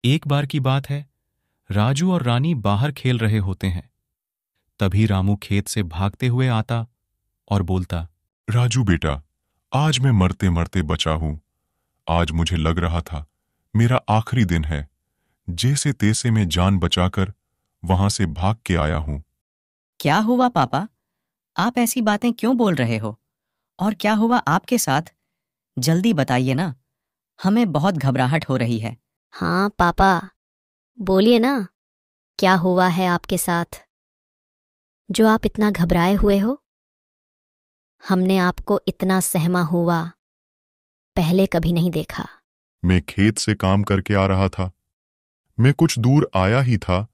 एक बार की बात है, राजू और रानी बाहर खेल रहे होते हैं। तभी रामू खेत से भागते हुए आता और बोलता, राजू बेटा, आज मैं मरते मरते बचा हूं। आज मुझे लग रहा था मेरा आखिरी दिन है। जैसे तैसे मैं जान बचाकर वहां से भाग के आया हूं। क्या हुआ पापा? आप ऐसी बातें क्यों बोल रहे हो? और क्या हुआ आपके साथ? जल्दी बताइए ना, हमें बहुत घबराहट हो रही है। हाँ पापा, बोलिए ना, क्या हुआ है आपके साथ जो आप इतना घबराए हुए हो? हमने आपको इतना सहमा हुआ पहले कभी नहीं देखा। मैं खेत से काम करके आ रहा था। मैं कुछ दूर आया ही था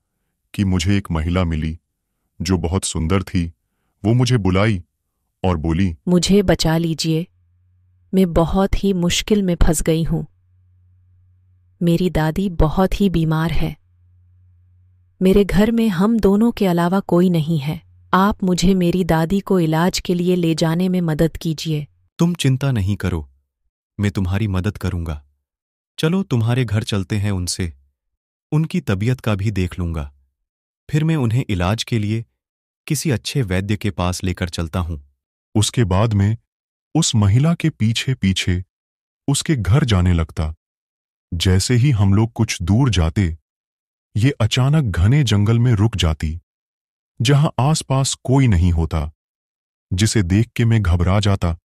कि मुझे एक महिला मिली जो बहुत सुंदर थी। वो मुझे बुलाई और बोली, मुझे बचा लीजिए, मैं बहुत ही मुश्किल में फंस गई हूं। मेरी दादी बहुत ही बीमार है। मेरे घर में हम दोनों के अलावा कोई नहीं है। आप मुझे मेरी दादी को इलाज के लिए ले जाने में मदद कीजिए। तुम चिंता नहीं करो, मैं तुम्हारी मदद करूंगा। चलो तुम्हारे घर चलते हैं, उनसे उनकी तबीयत का भी देख लूंगा। फिर मैं उन्हें इलाज के लिए किसी अच्छे वैद्य के पास लेकर चलता हूं। उसके बाद में उस महिला के पीछे पीछे उसके घर जाने लगता। जैसे ही हम लोग कुछ दूर जाते, ये अचानक घने जंगल में रुक जाती, जहां आसपास कोई नहीं होता, जिसे देख के मैं घबरा जाता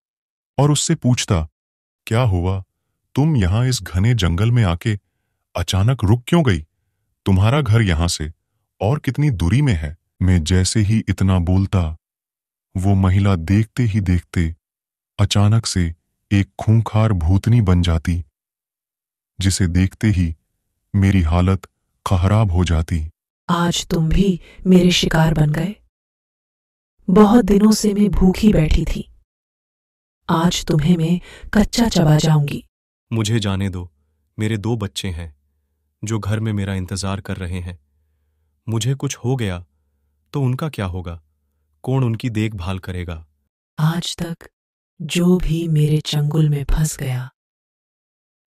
और उससे पूछता, क्या हुआ? तुम यहां इस घने जंगल में आके अचानक रुक क्यों गई? तुम्हारा घर यहां से और कितनी दूरी में है? मैं जैसे ही इतना बोलता, वो महिला देखते ही देखते अचानक से एक खूंखार भूतनी बन जाती, जिसे देखते ही मेरी हालत खराब हो जाती। आज तुम भी मेरे शिकार बन गए। बहुत दिनों से मैं भूखी बैठी थी। आज तुम्हें मैं कच्चा चबा जाऊंगी। मुझे जाने दो, मेरे 2 बच्चे हैं जो घर में मेरा इंतजार कर रहे हैं। मुझे कुछ हो गया तो उनका क्या होगा? कौन उनकी देखभाल करेगा? आज तक जो भी मेरे चंगुल में फंस गया,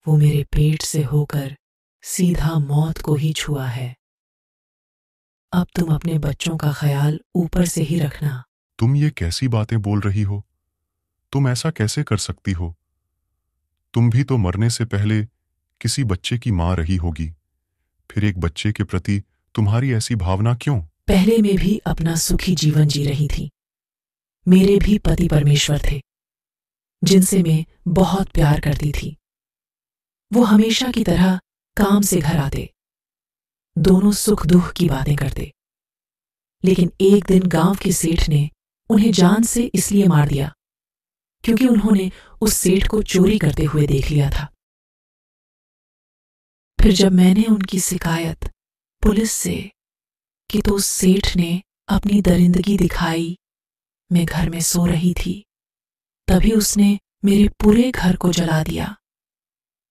वो मेरे पेट से होकर सीधा मौत को ही छुआ है। अब तुम अपने बच्चों का ख्याल ऊपर से ही रखना। तुम ये कैसी बातें बोल रही हो? तुम ऐसा कैसे कर सकती हो? तुम भी तो मरने से पहले किसी बच्चे की मां रही होगी। फिर एक बच्चे के प्रति तुम्हारी ऐसी भावना क्यों? पहले मैं भी अपना सुखी जीवन जी रही थी। मेरे भी पति परमेश्वर थे, जिनसे मैं बहुत प्यार करती थी। वो हमेशा की तरह काम से घर आते, दोनों सुख दुख की बातें करते। लेकिन एक दिन गांव के सेठ ने उन्हें जान से इसलिए मार दिया क्योंकि उन्होंने उस सेठ को चोरी करते हुए देख लिया था। फिर जब मैंने उनकी शिकायत पुलिस से की तो उस सेठ ने अपनी दरिंदगी दिखाई। मैं घर में सो रही थी, तभी उसने मेरे पूरे घर को जला दिया,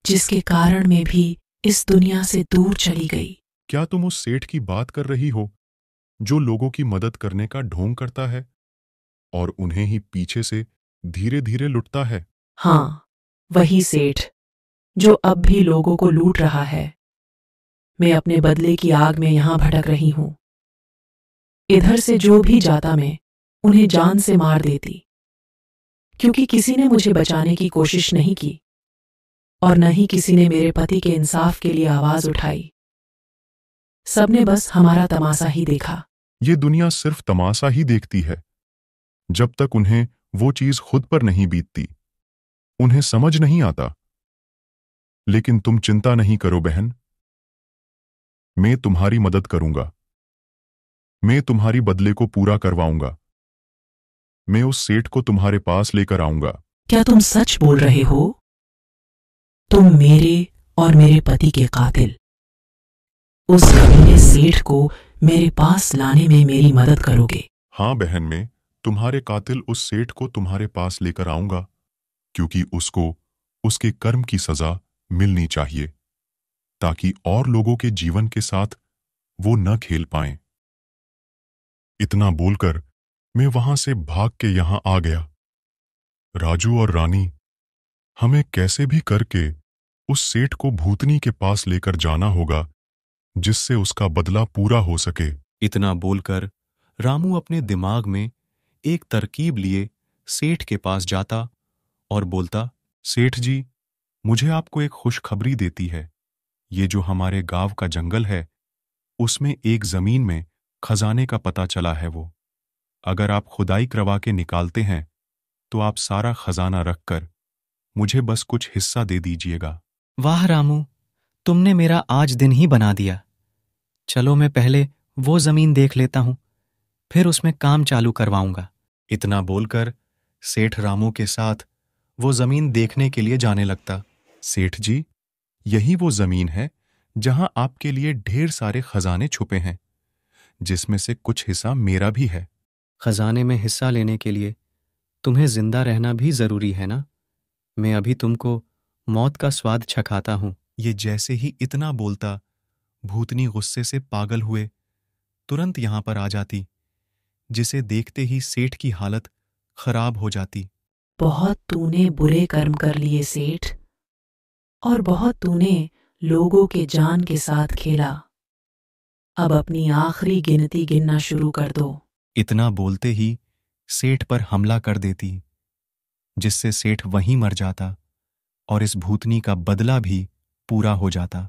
जिसके कारण मैं भी इस दुनिया से दूर चली गई। क्या तुम उस सेठ की बात कर रही हो जो लोगों की मदद करने का ढोंग करता है और उन्हें ही पीछे से धीरे धीरे लुटता है? हाँ, वही सेठ जो अब भी लोगों को लूट रहा है। मैं अपने बदले की आग में यहां भटक रही हूं। इधर से जो भी जाता, मैं उन्हें जान से मार देती, क्योंकि किसी ने मुझे बचाने की कोशिश नहीं की और न ही किसी ने मेरे पति के इंसाफ के लिए आवाज उठाई। सबने बस हमारा तमाशा ही देखा। ये दुनिया सिर्फ तमाशा ही देखती है, जब तक उन्हें वो चीज खुद पर नहीं बीतती। उन्हें समझ नहीं आता। लेकिन तुम चिंता नहीं करो बहन, मैं तुम्हारी मदद करूंगा। मैं तुम्हारी बदले को पूरा करवाऊंगा। मैं उस सेठ को तुम्हारे पास लेकर आऊंगा। क्या तुम सच बोल रहे हो? तुम मेरे और मेरे पति के कातिल उस कमीने सेठ को मेरे पास लाने में मेरी मदद करोगे? हाँ बहन, मैं तुम्हारे कातिल उस सेठ को तुम्हारे पास लेकर आऊंगा, क्योंकि उसको उसके कर्म की सजा मिलनी चाहिए, ताकि और लोगों के जीवन के साथ वो न खेल पाएं। इतना बोलकर मैं वहां से भाग के यहां आ गया। राजू और रानी, हमें कैसे भी करके उस सेठ को भूतनी के पास लेकर जाना होगा, जिससे उसका बदला पूरा हो सके। इतना बोलकर रामू अपने दिमाग में एक तरकीब लिए सेठ के पास जाता और बोलता, सेठ जी, मुझे आपको एक खुशखबरी देती है। ये जो हमारे गांव का जंगल है, उसमें एक जमीन में खजाने का पता चला है। वो अगर आप खुदाई करवा के निकालते हैं तो आप सारा खजाना रखकर मुझे बस कुछ हिस्सा दे दीजिएगा। वाह रामू, तुमने मेरा आज दिन ही बना दिया। चलो मैं पहले वो जमीन देख लेता हूं, फिर उसमें काम चालू करवाऊंगा। इतना बोलकर सेठ रामू के साथ वो जमीन देखने के लिए जाने लगता। सेठ जी, यही वो जमीन है जहां आपके लिए ढेर सारे खजाने छुपे हैं, जिसमें से कुछ हिस्सा मेरा भी है। खजाने में हिस्सा लेने के लिए तुम्हें जिंदा रहना भी जरूरी है ना? मैं अभी तुमको मौत का स्वाद चखाता हूं। ये जैसे ही इतना बोलता, भूतनी गुस्से से पागल हुए तुरंत यहां पर आ जाती, जिसे देखते ही सेठ की हालत खराब हो जाती। बहुत तूने बुरे कर्म कर लिए सेठ, और बहुत तूने लोगों के जान के साथ खेला। अब अपनी आखिरी गिनती गिनना शुरू कर दो। इतना बोलते ही सेठ पर हमला कर देती, जिससे सेठ वहीं मर जाता और इस भूतनी का बदला भी पूरा हो जाता।